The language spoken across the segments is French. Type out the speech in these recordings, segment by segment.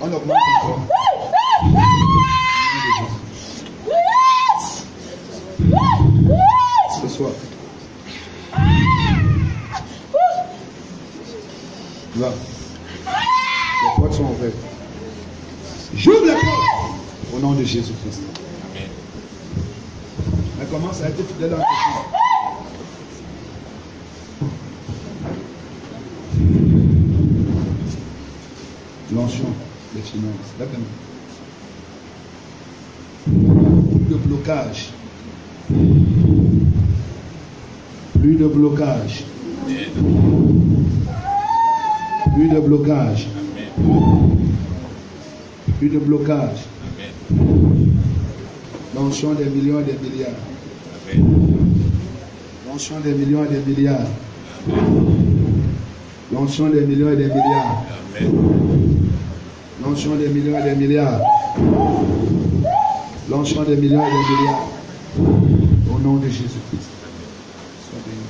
On augmente encore. Ce soir. Là. Les portes sont ouvertes. J'ouvre les portes au nom de Jésus-Christ. Amen. Elle commence à être fidèle à la question. L'onction des finances. D'accord. Plus de blocage. Plus de blocage. Plus de blocage. Plus de blocage. L'onction des millions et des milliards. L'onction des millions et des milliards. L'onction des millions et des milliards. L'onction des millions et des milliards. L'onction des millions et des milliards. Au nom de Jésus-Christ. Sois béni.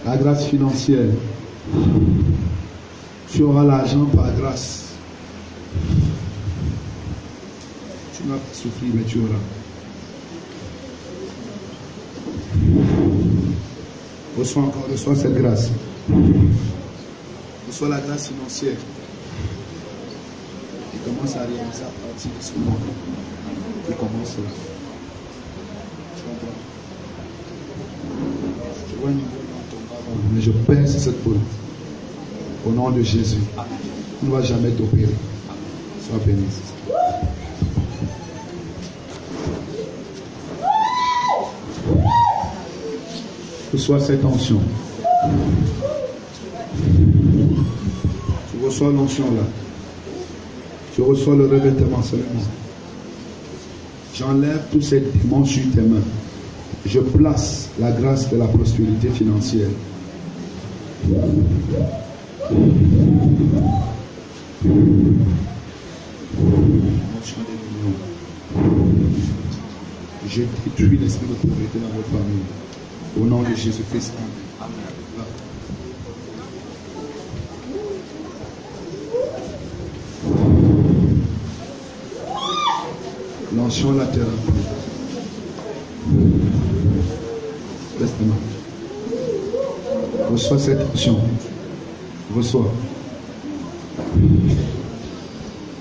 La grâce financière. Tu auras l'argent par grâce. Tu n'as pas souffert, mais tu auras. Reçois encore, reçois cette grâce. Reçois la grâce financière. Et commence à réaliser à partir de ce moment. Tu commences là. Tu vois une boule dans ton bras, mais je perce cette boule. Au nom de Jésus. On ne va jamais t'opérer. Sois béni. Reçois cette onction. Tu reçois l'onction là. Tu reçois le revêtement seulement. J'enlève tous ces démons sur tes mains. Je place la grâce de la prospérité financière. Je détruis l'esprit de pauvreté dans votre famille. Au nom de Jésus-Christ. Amen. L'onction latérale. Laisse-moi. Reçois cette onction. Reçois.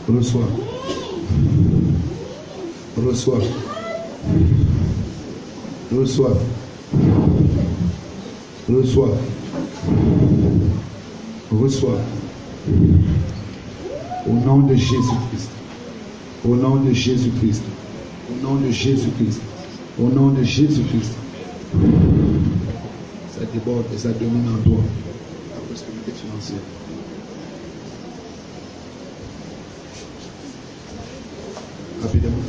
Reçois. Reçois. Reçois. Reçois. Reçois. Au nom de Jésus-Christ. Au nom de Jésus-Christ. Au nom de Jésus-Christ. Au nom de Jésus-Christ. Ça déborde et ça domine en toi. La prospérité financière. Rapidement.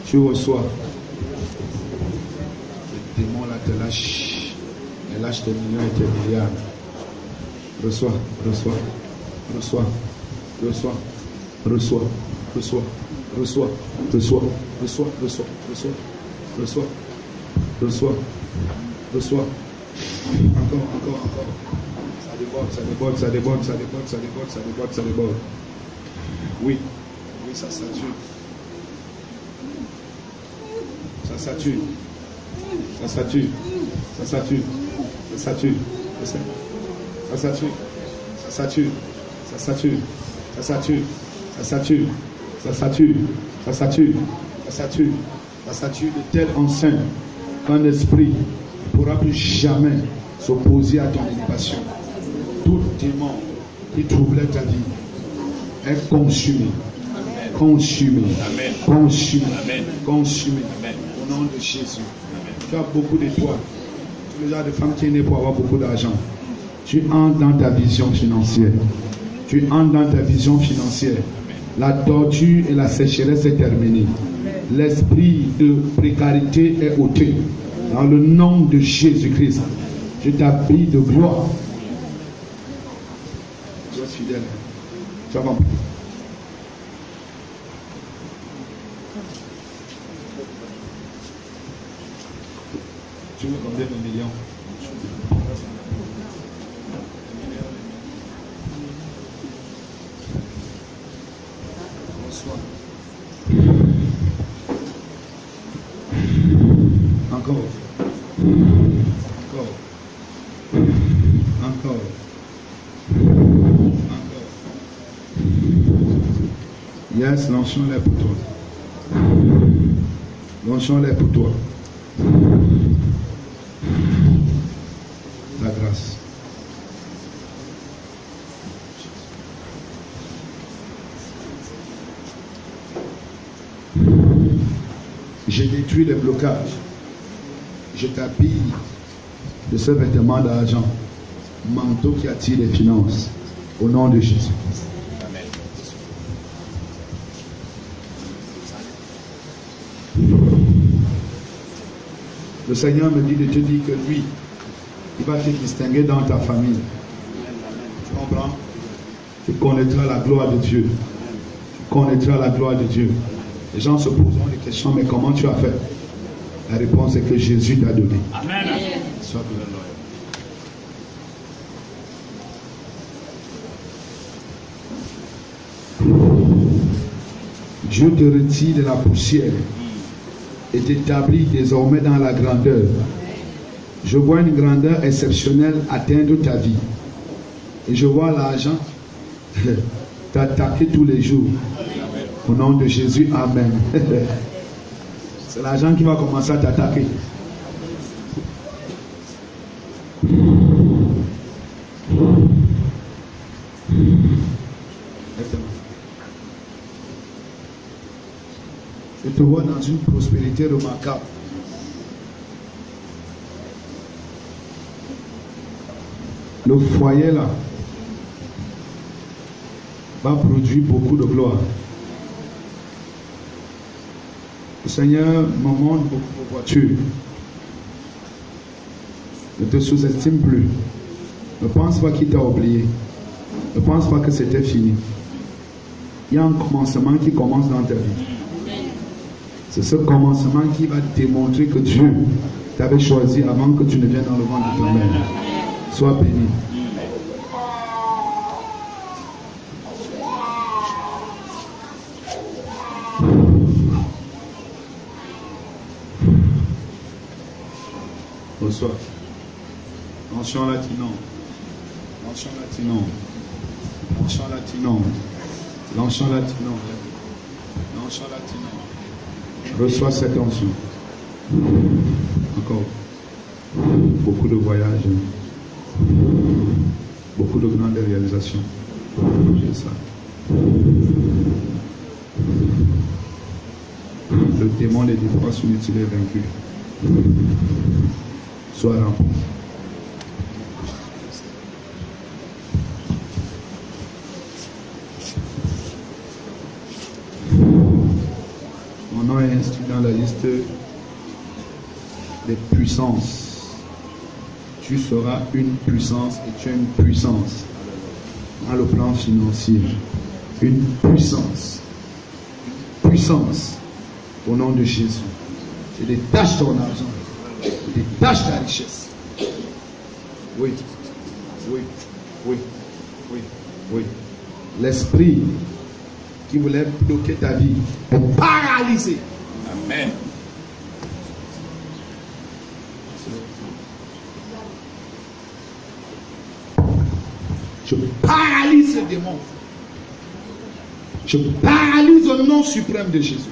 Tu reçois. Le démon là te lâche. Elle lâche tes millions et tes milliards. Reçois, reçois, reçois, reçois, reçois, reçois, reçois, reçois, reçois, reçois, reçois, reçois, reçois, reçois. Encore, encore, encore. Ça déborde, ça déborde, ça déborde, ça déborde, ça déborde, ça déborde, ça déborde. Oui, oui, ça sature. Ça sature. Ça sature. Ça sature. Ça sature. Ça sature. Ça sature. Ça sature. Ça sature. Ça sature. Ça sature. Ça sature. Ça sature. Ça sature de telle enceinte qu'un esprit ne pourra plus jamais s'opposer à ton élévation. Tout démon qui troublait ta vie est consumé. Consumé. Consumé. Consumé. Au nom de Jésus. Tu as beaucoup d'étoiles. Tous les gens de femmes qui sont nées pour avoir beaucoup d'argent. Tu entres dans ta vision financière. Tu entres dans ta vision financière. La torture et la sécheresse est terminée. L'esprit de précarité est ôté. Dans le nom de Jésus-Christ, je t'habille de gloire. Tu es fidèle. Tu as compris. Tu veux combien de millions? Bonsoir. Encore. Encore. Encore. Encore. Yes, lançons-les pour toi. Lançons-les pour toi. La grâce. Je détruis les blocages. Je t'habille de ce vêtement d'argent, manteau qui attire les finances, au nom de Jésus. Amen. Le Seigneur me dit de te dire que lui, il va te distinguer dans ta famille. Tu comprends? Tu connaîtras la gloire de Dieu. Tu connaîtras la gloire de Dieu. Les gens se poseront des questions, mais comment tu as fait? La réponse est que Jésus t'a donné. Amen. Sois Dieu te retire de la poussière et t'établit désormais dans la grandeur. Je vois une grandeur exceptionnelle atteindre ta vie. Et je vois l'argent t'attaquer tous les jours. Au nom de Jésus, amen. C'est l'argent qui va commencer à t'attaquer. Je te vois dans une prospérité remarquable. Le foyer là va produire beaucoup de gloire. Le Seigneur me montre beaucoup de voitures. Ne te sous-estime plus. Ne pense pas qu'il t'a oublié. Ne pense pas que c'était fini. Il y a un commencement qui commence dans ta vie. C'est ce commencement qui va te démontrer que Dieu t'avait choisi avant que tu ne viennes dans le ventre de ta mère. Sois béni. Bonsoir. L'enchant latinon. L'enchant latinon. L'enchant latinon. L'enchant latinon. L'enchant latinon. Reçois cette onction. Encore. Beaucoup de voyages. Beaucoup de grandes réalisations. J'ai ça. Le démon des défenses inutiles est vaincu. Sois rempli. Mon nom est inscrit dans la liste des puissances. Tu seras une puissance et tu es une puissance dans le plan financier. Une puissance. Une puissance au nom de Jésus. Je détache ton argent. Détache ta richesse. Oui, oui, oui, oui, oui. L'esprit qui voulait bloquer ta vie est paralysé. Amen. Je paralyse ce démon. Je paralyse au nom suprême de Jésus.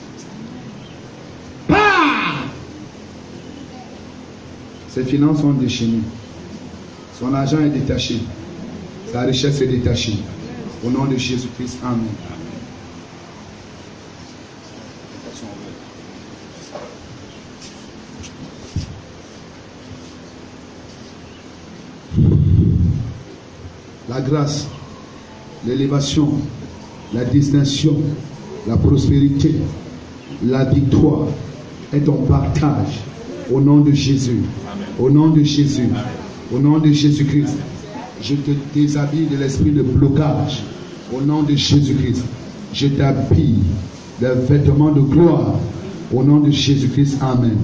Ses finances sont déchaînées. Son argent est détaché. Sa richesse est détachée. Au nom de Jésus-Christ, amen. La grâce, l'élévation, la distinction, la prospérité, la victoire est ton partage. Au nom de Jésus. Amen. Au nom de Jésus. Amen. Au nom de Jésus-Christ. Je te déshabille de l'esprit de blocage. Au nom de Jésus-Christ. Je t'habille d'un vêtement de gloire. Au nom de Jésus-Christ. Amen.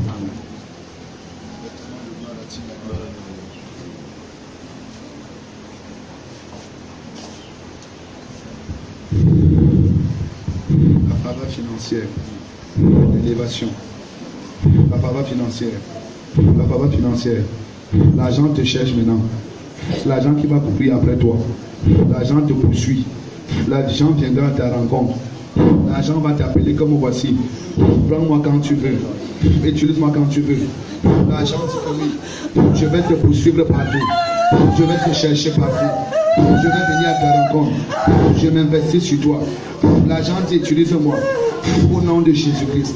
La faveur financière, l'élévation. La faveur financière. La faveur financière. L'argent te cherche maintenant. C'est l'argent qui va courir après toi. L'argent te poursuit. L'argent viendra à ta rencontre. L'argent va t'appeler comme voici. Prends-moi quand tu veux. Utilise-moi quand tu veux. L'argent dit que oui. Je vais te poursuivre partout. Je vais te chercher partout. Je vais venir à ta rencontre. Je m'investis sur toi. L'argent dit utilise-moi. Au nom de Jésus-Christ.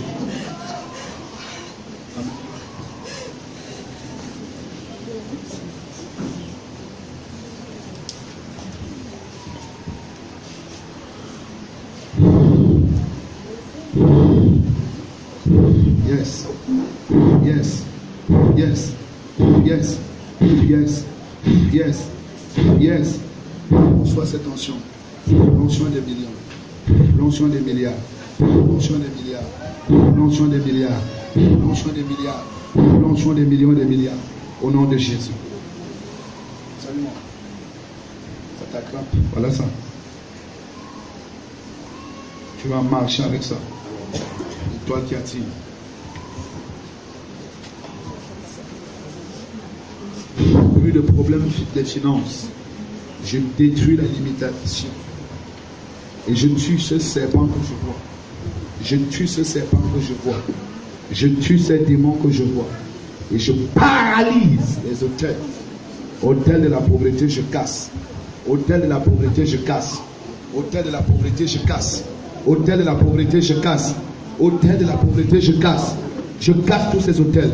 Yes. Yes. Yes. Yes. Yes. Yes. Yes. Reçois cette onction. L'onction des millions. L'onction des milliards. L'onction des milliards. L'onction des milliards. L'onction des milliards. L'onction des millions et des milliards. Au nom de Jésus. Salut-moi. Ça t'attrape. Voilà ça. Tu vas marcher avec ça. Et toi qui attires. Vu le problème des finances, je détruis la limitation. Et je tue ce serpent que je vois. Je tue ce serpent que je vois. Je tue ces démons que je vois. Et je paralyse les hôtels. Hôtel de la pauvreté, je casse. Hôtel de la pauvreté, je casse. Hôtel de la pauvreté, je casse. Hôtel de la pauvreté, je casse. Hôtel de la pauvreté, je casse. Je casse tous ces hôtels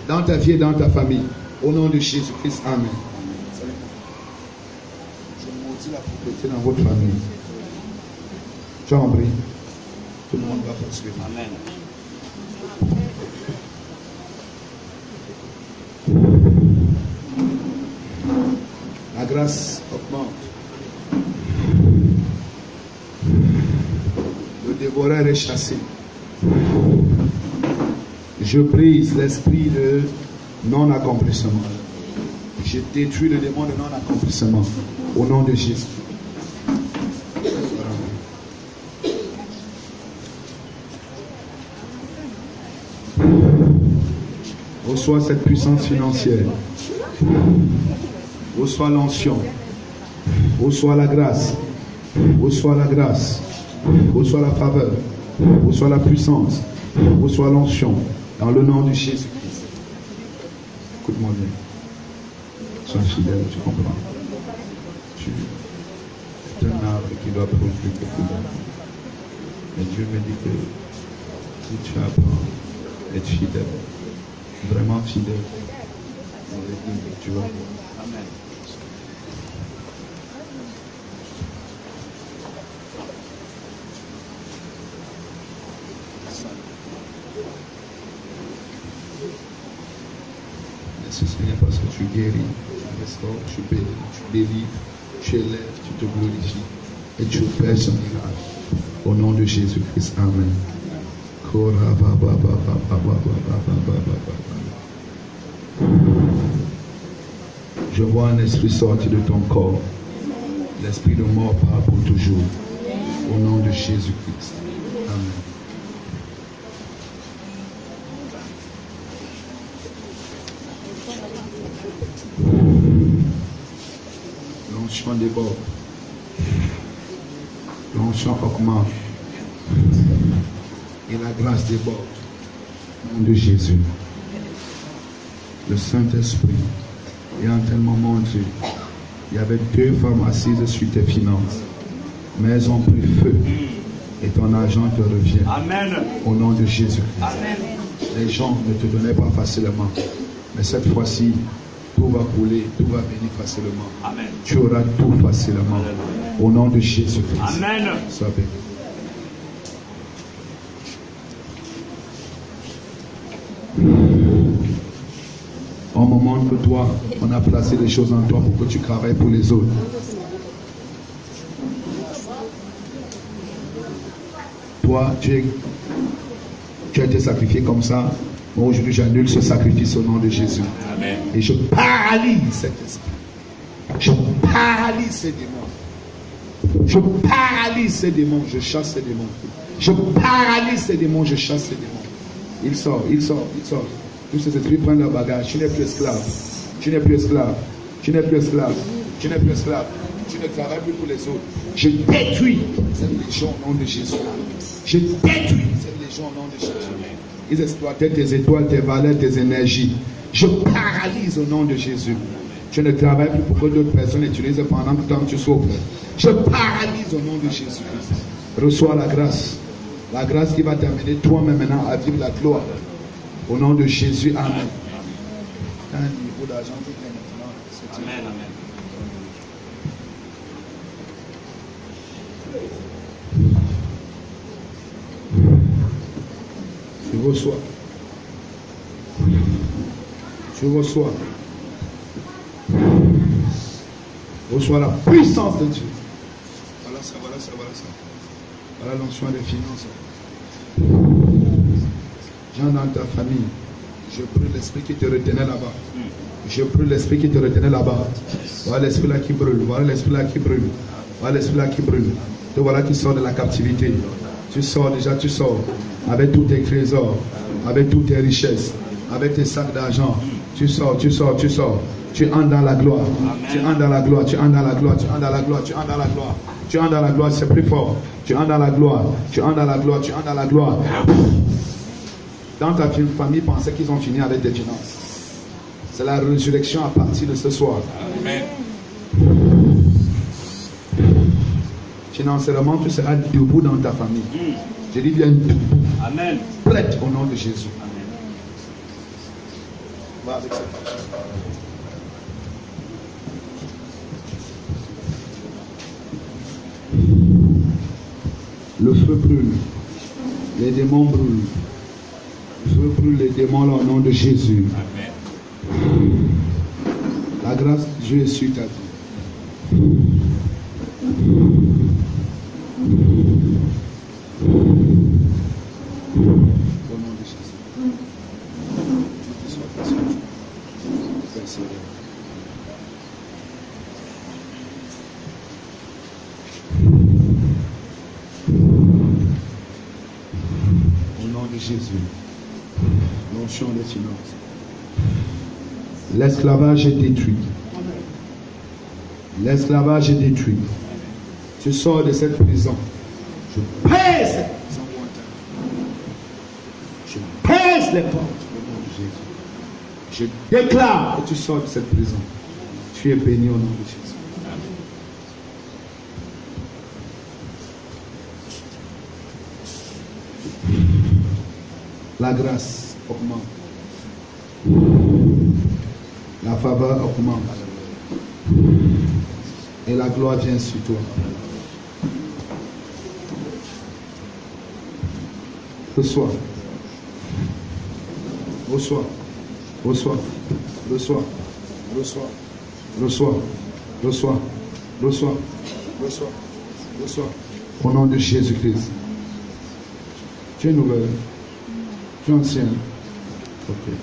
dans ta vie et dans ta famille. Au nom de Jésus-Christ, amen. Je maudis la pauvreté dans votre famille. Tu as compris? Tout le monde va poursuivre. Amen. La grâce augmente. Le dévoreur est chassé. Je brise l'esprit de non-accomplissement. Je détruis le démon de non-accomplissement. Au nom de Jésus. Reçois cette puissance financière. Reçois l'onction. Reçois la grâce. Reçois la grâce. Reçois la faveur. Reçois la puissance. Reçois l'onction. Dans le nom de Jésus-Christ. Écoute-moi bien. Sois fidèle, tu comprends. Tu es un arbre qui doit produire quelque chose. Mais Dieu me dit que si tu apprends à être fidèle, vraiment fidèle, tu vas voir. Amen. Merci Seigneur parce que tu guéris, tu restaures, tu bénis, tu délivres, tu élèves, tu te glorifies et tu opères ce miracle. Au nom de Jésus-Christ, amen. Je vois un esprit sortir de ton corps. L'esprit de mort part pour toujours. Au nom de Jésus-Christ. Amen. L'onction déborde. L'onction augmente. Et la grâce déborde. Au nom de Jésus. Le Saint-Esprit ayant tellement montré. Il y avait 2 femmes assises sur tes finances. Mais elles ont pris feu. Et ton argent te revient. Amen. Au nom de Jésus. Amen. Les gens ne te donnaient pas facilement. Mais cette fois-ci, tout va couler, tout va venir facilement. Amen. Tu auras tout facilement. Amen. Au nom de Jésus-Christ. Amen. Sois béni. Au moment que toi, on a placé des choses en toi pour que tu travailles pour les autres. Toi, tu as été sacrifié comme ça. Moi, aujourd'hui, j'annule ce sacrifice au nom de Jésus. Amen. Et je paralyse cet esprit. Je paralyse ces démons. Je paralyse ces démons. Je chasse ces démons. Je paralyse ces démons, je chasse ces démons. Il sort, il sort, il sort. Tous ces esprits prennent leur bagage. Tu n'es plus esclave. Tu n'es plus esclave. Tu n'es plus esclave. Tu n'es plus esclave. Tu ne travailles plus pour les autres. Je détruis cette légion au nom de Jésus. Je détruis cette légion au nom de Jésus. Ils exploitaient tes étoiles, tes valeurs, tes énergies. Je paralyse au nom de Jésus. Tu ne travailles plus pour que d'autres personnes utilisent pendant que tu souffres. Je paralyse au nom de Jésus. Reçois la grâce. La grâce qui va t'amener toi-même maintenant à vivre la gloire. Au nom de Jésus, amen. Un niveau d'argent qui vient maintenant. Amen, amen. Tu reçois. Tu reçois. Reçois la puissance de Dieu. Voilà ça, voilà ça, voilà ça. Voilà l'onction des finances. Viens dans ta famille. Je prie l'esprit qui te retenait là-bas. Je prie l'esprit qui te retenait là-bas. Voilà l'esprit là qui brûle. Voilà l'esprit là qui brûle. Voilà l'esprit là qui brûle. Te voilà qui sort de la captivité. Tu sors déjà, tu sors. Avec tous tes trésors. Avec toutes tes richesses. Avec tes sacs d'argent. Tu sors, tu sors, tu sors. Tu entres dans la gloire. Tu entres dans la gloire. Tu entres dans la gloire. Tu entres dans la gloire. Tu entres dans la gloire. Tu entres dans la gloire. C'est plus fort. Tu entres dans la gloire. Tu entres dans la gloire. Tu entres dans la gloire. Dans ta famille, pensait qu'ils ont fini avec tes finances. C'est la résurrection à partir de ce soir. Amen. Financièrement, tu seras debout dans ta famille. Je dis bien debout. Amen. Prête au nom de Jésus. Amen. Va avec cette partie. Le feu brûle. Les démons brûlent. Le feu brûle les démons là au nom de Jésus. Amen. La grâce de Dieu est sur ta vie. Au nom de Jésus. Au nom de Jésus. L'onction des finances. L'esclavage est détruit. L'esclavage est détruit. Tu sors de cette prison. Je pèse cette prison lointaine. Je pèse les portes au nom de Jésus. Je déclare que tu sors de cette prison. Tu es béni au nom de Jésus. La grâce augmente. La faveur augmente. Et la gloire vient sur toi. Reçois. Reçois. Reçois. Reçois. Reçois. Reçois. Reçois. Reçois. Reçois. Reçois. Au nom de Jésus-Christ. Tu es nouvelle. Tu es ancienne. Ok.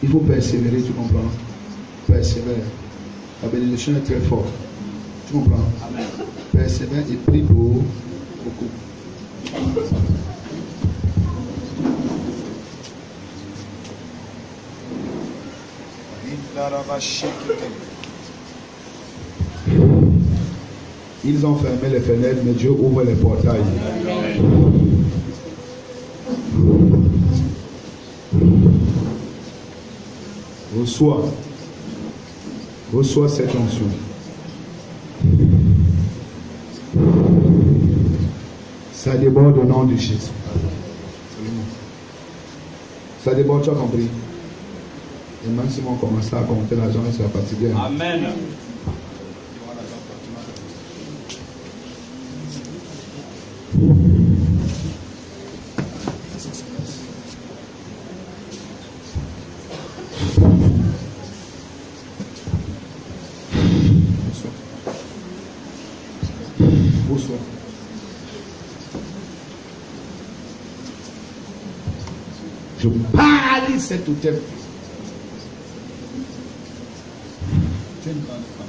Il faut persévérer, tu comprends? Persévère. La bénédiction est très forte. Tu comprends? Amen. Persévère et prie pour beaucoup. Ils ont fermé les fenêtres, mais Dieu ouvre les portails. Reçois. Reçois cette onction. Ça déborde au nom de Jésus. Ça déborde, tu as compris? Et même si on commence à compter l'argent, c'est la fatigué. Amen. Je paralyse cet hôtel. Tu es une grande femme.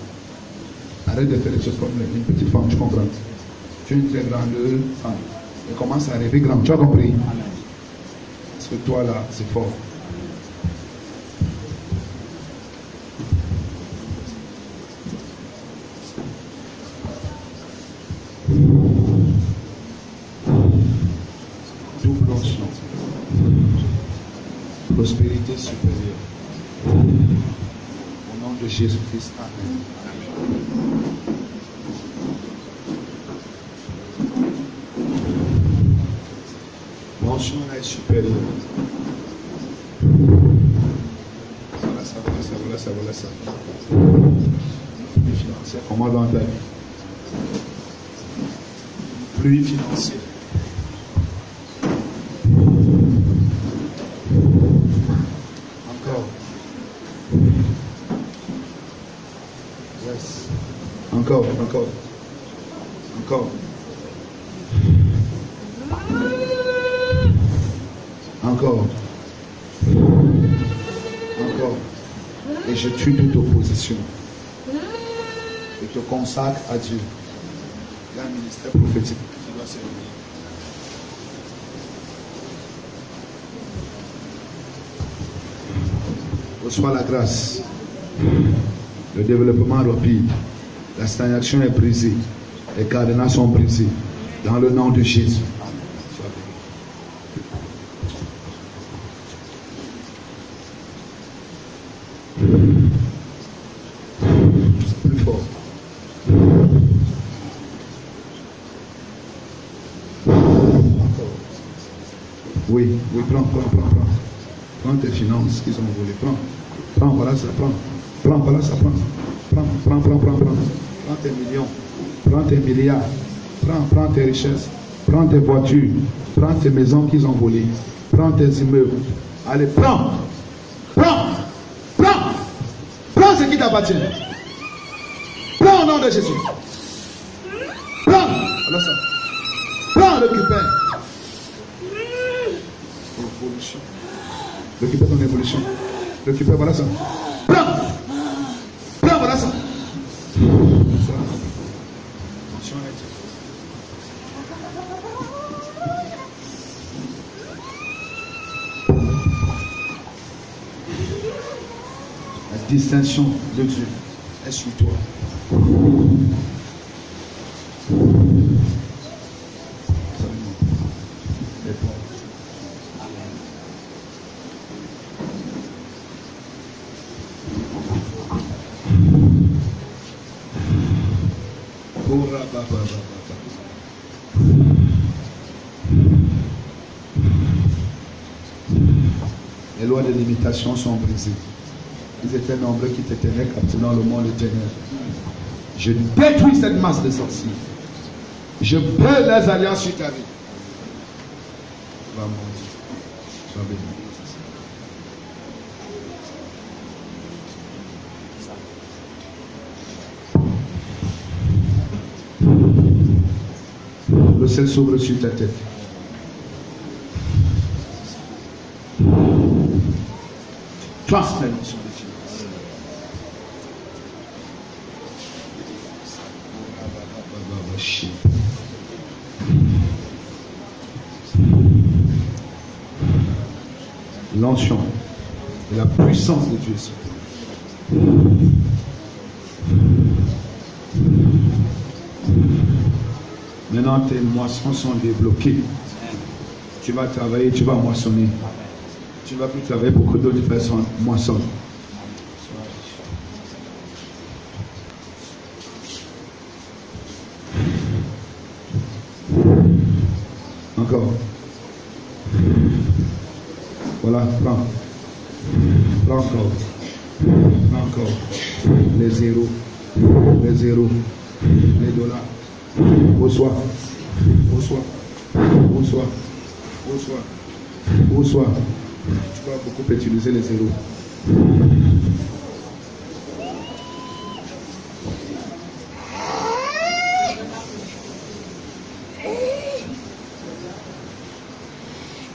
Arrête de faire les choses comme une petite femme, tu comprends? Tu es une très grande femme. Et commence à rêver grand. Tu as compris? Parce que toi là, c'est fort. Double onction. Prospérité supérieure. Au nom de Jésus-Christ. Amen. L'onction est supérieure. Voilà ça, voilà ça, voilà ça, voilà ça. Pluie financière, comment dans ta vie? Pluie financière. Encore. Yes. Encore, encore. Encore. Encore. Encore. Et je tue toute opposition. Et te consacre à Dieu. Il y a un ministère prophétique qui doit servir. Reçois la grâce. Le développement rapide. La stagnation est brisée. Les cadenas sont brisés. Dans le nom de Jésus. Plus fort. Oui, oui, prends. Prends tes finances qu'ils ont volées. Prends, voilà ça, prends, voilà ça, prends. Prends tes millions, prends tes milliards, prends tes richesses, prends tes voitures, prends tes maisons qu'ils ont volées, prends tes immeubles. Allez, prends ce qui t'appartient. Prends au nom de Jésus. Prends, voilà ça. Prends, récupère. Évolution. Récupère ton évolution. Récupère, voilà ça. Prends, voilà ça. La distinction de Dieu est sur toi. Les lois de limitation sont brisées. Ils étaient nombreux qui te tenaient captifs dans le monde éternel. Je détruis cette masse de sorciers. Je brûle les alliances sur ta vie. Va mon Dieu. Sois béni. Le ciel s'ouvre sur ta tête. Transmets l'onction de finances. L'onction et la puissance de Dieu. Maintenant, tes moissons sont débloquées. Tu vas travailler, tu vas moissonner. Tu ne vas plus travailler pour que d'autres personnes moissonnent. Encore. Voilà, prends. Prends encore. Prends encore. Les zéros. Les zéros. Les dollars. Reçois. Reçois. Reçois. Reçois. Reçois. Tu vas beaucoup utiliser les zéros.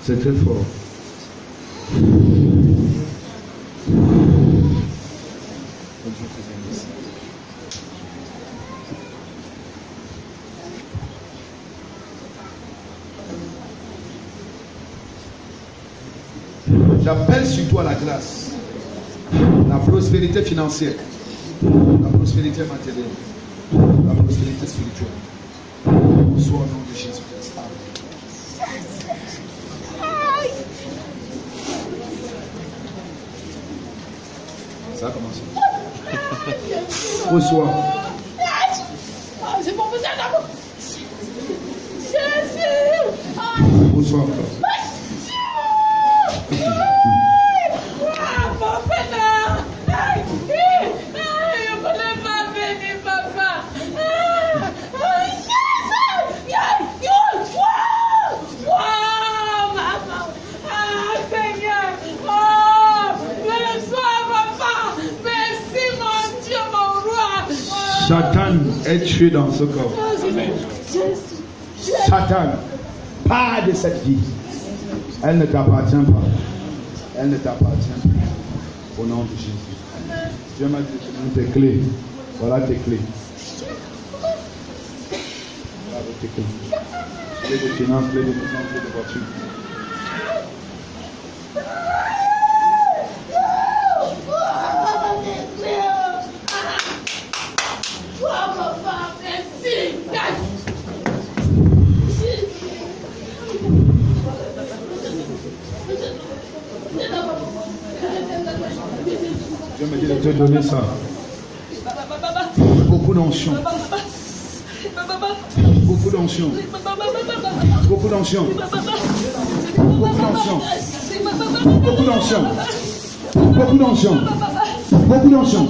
C'est très fort. J'appelle sur toi la grâce, la prospérité financière, la prospérité matérielle, la prospérité spirituelle. Soit au nom de Jésus-Christ. Ça a commencé. Reçois. C'est pour vous d'amour. Jésus. Reçois encore. Satan est tué dans ce corps. Satan, pas de cette vie. Elle ne t'appartient pas. Elle ne t'appartient pas. Au nom de Jésus. Dieu m'a dit tes clés. Voilà tes clés. Voilà tes clés. Clés de finance, clés de maison, clés de voiture. Dieu me dit de te donner ça. Beaucoup d'onction. Beaucoup d'onction. Beaucoup d'onction. Beaucoup d'onction. Beaucoup d'onction. Beaucoup d'onction. Beaucoup d'onction.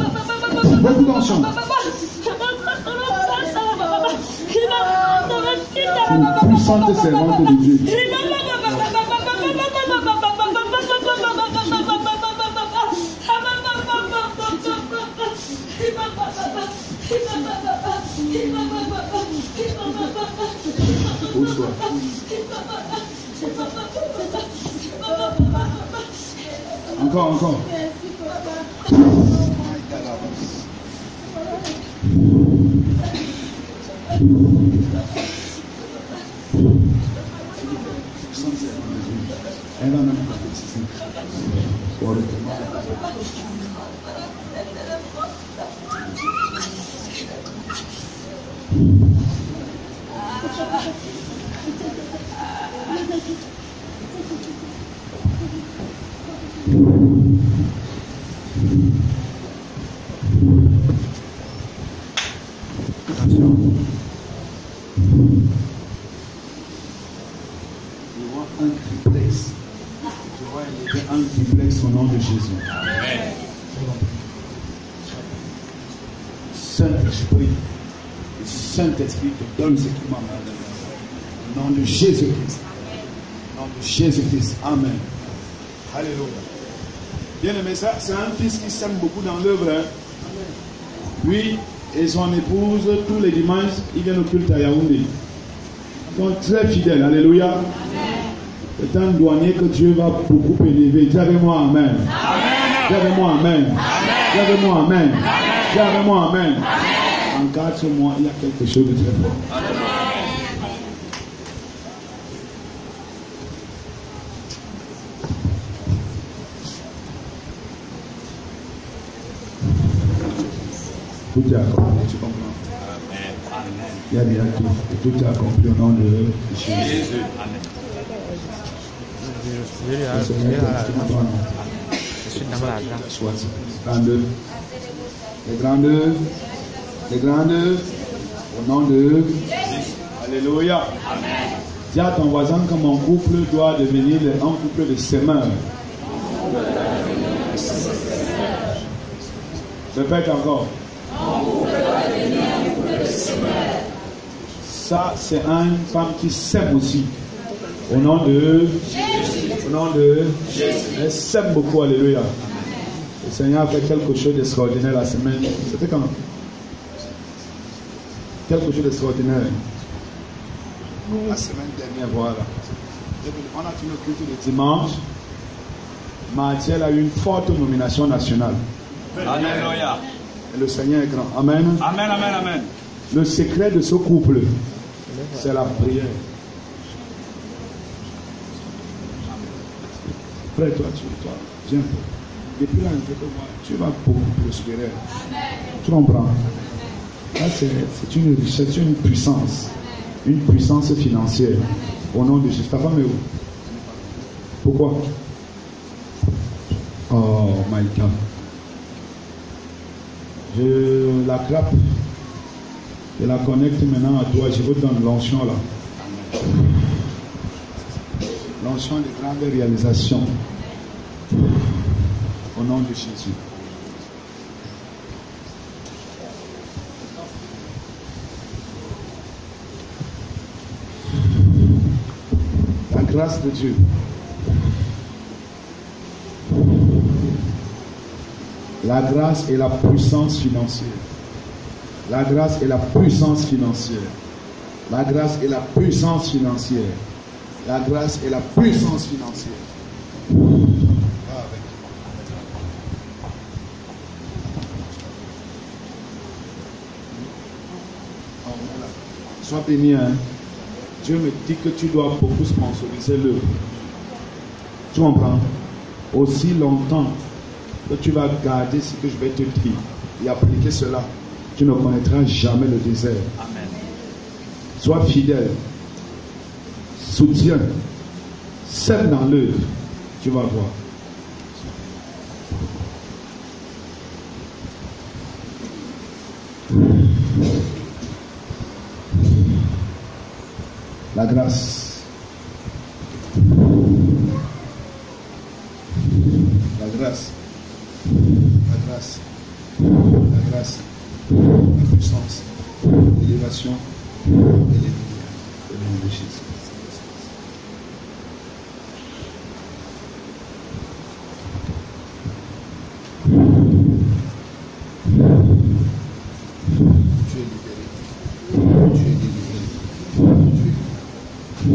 Beaucoup d'onction. Puissante servante de Dieu. Bonsoir. Encore. Elle va même pas faire attention. Je vois un triplex. Je vois un triplex au nom de Jésus. Amen. Saint-Esprit. Le Saint-Esprit te donne ce qui m'a demandé. Au nom de Jésus-Christ. Au nom de Jésus-Christ. Amen. Alléluia. Bien aimé, ça, c'est un fils qui s'aime beaucoup dans l'œuvre. Hein. Lui et son épouse, tous les dimanches, ils viennent au culte à Yaoundé. Ils sont très fidèles. Alléluia. Amen. C'est un douanier que Dieu va beaucoup élever. Dis avec moi Amen. Dis avec moi Amen. Dis avec moi Amen. Dis avec moi Amen. En 4 mois, il y a quelque chose de très fort. Amen. Tout est accompli, tu comprends? Il y a bien tout est accompli au nom de Jésus. Amen. Les grandes, au nom de Jésus. Alléluia. Amen. Dis à ton voisin que mon couple doit devenir un couple de semeurs. Répète encore. Ça, c'est une femme qui s'aime aussi. Au nom de Jésus. Au nom de Jésus. Elle s'aime beaucoup. Alléluia. Le Seigneur a fait quelque chose d'extraordinaire la semaine. C'était quand? Quelque chose d'extraordinaire. La semaine dernière, voilà. On a fini le culte de dimanche. Mardi, elle a eu une forte nomination nationale. Alléluia. Et le Seigneur est grand. Amen. Amen, amen, amen. Le secret de ce couple, c'est la prière. Frère, toi, viens. Depuis là, tu vas beaucoup prospérer. Tu comprends? Là, c'est une richesse, c'est une puissance. Une puissance financière. Au nom de Jésus. Ta femme est où? Pourquoi? Oh my God. Je la clappe. Je la connecte maintenant à toi. Je vous donne l'onction là. L'onction de grande réalisation. Au nom de Jésus. La grâce de Dieu. La grâce et la puissance financière. La grâce et la puissance financière. La grâce et la puissance financière. La grâce et la puissance financière. Sois béni, hein. Dieu me dit que tu dois beaucoup sponsoriser l'œuvre. Tu comprends? Aussi longtemps que tu vas garder ce que je vais te dire et appliquer cela, tu ne connaîtras jamais le désert. Amen. Sois fidèle, soutiens, sème dans l'œuvre, tu vas voir. La grâce. La grâce. La grâce. La grâce. La puissance. L'élévation. Et les lumières. Au nom de Jésus. Tu es libéré. Tu es délivré. Tu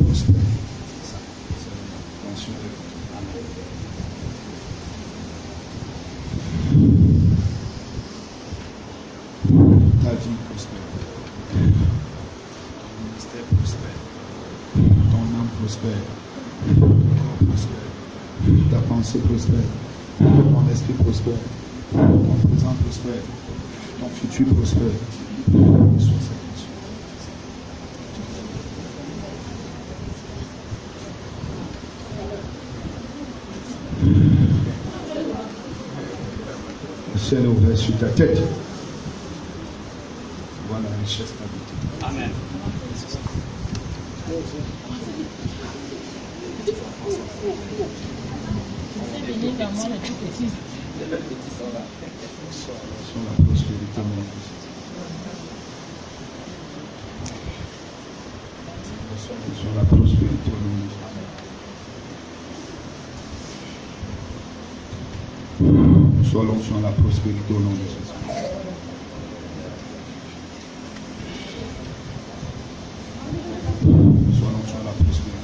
prospères. Attention. Ta vie prospère. Ton ministère prospère. Ton âme prospère. Ton corps prospère. Ta pensée prospère. Ton esprit prospère. Ton présent prospère. Ton futur prospère. Sois satisfait. Le ciel est ouvert sur ta tête. Voilà la richesse d'habitude. Amen. Sur la prospérité. Sur la prospérité. Sois l'onction à la prospérité au nom de Jésus. Sois l'onction à la prospérité au nom de Jésus. Sois l'onction à la prospérité.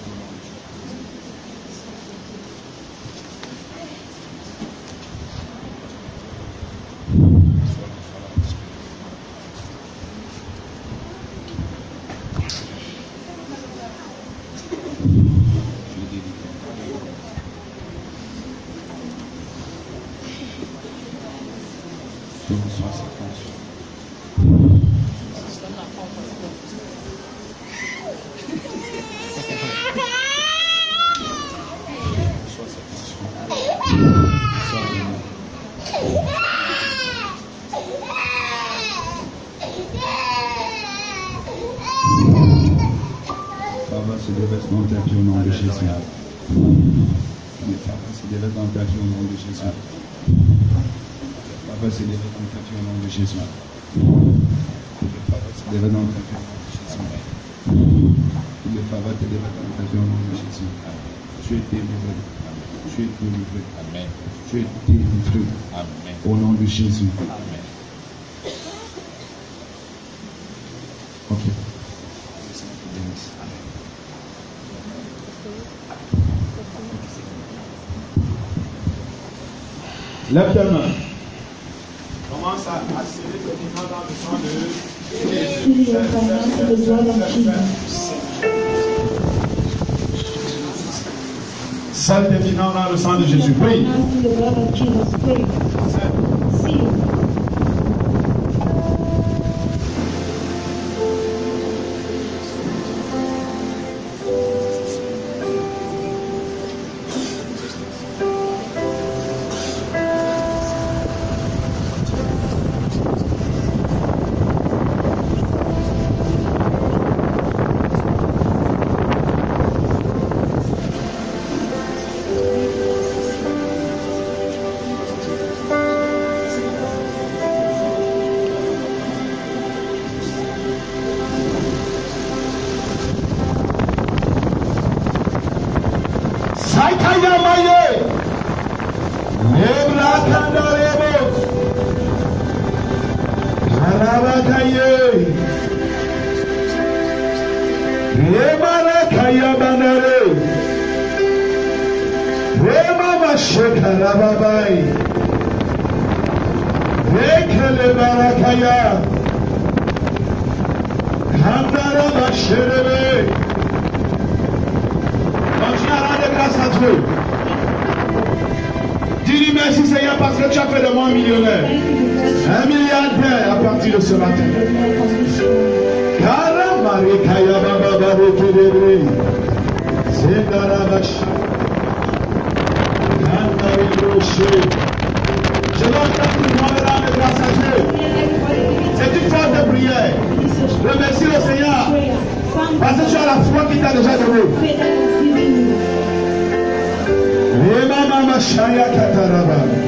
Se déverse dans ta vie au nom de Jésus. Les faveurs se déversent dans ta vie au nom de Jésus. Les faveurs se déversent dans ta vie au nom de Jésus. Les faveurs se déversent dans ta vie au nom de Jésus. Les faveurs te déversent dans ta vie au nom de Jésus. Tu es délivré. Tu es délivré. Amen. Tu es délivré. Amen. Au nom de Jésus. Amen. Ok. Lève ta main. Commence à serrer petit dans le sang de Jésus. Seul définant dans le sang de Jésus. Prie. Dis-lui merci Seigneur parce que tu as fait de moi un millionnaire. Un milliardaire à partir de ce matin. Je dois faire tout le monde là, mais grâce à Dieu. C'est une forme de prière. Remercie le Seigneur. Parce que tu as la foi qui t'a déjà donné. Mama Shaya Kataraba.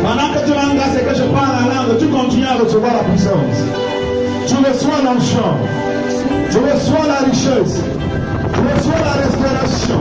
Pendant que tu langues et que je parle la langue, tu continues à recevoir la puissance. Tu reçois l'onction. Tu reçois la richesse. Tu reçois la restauration.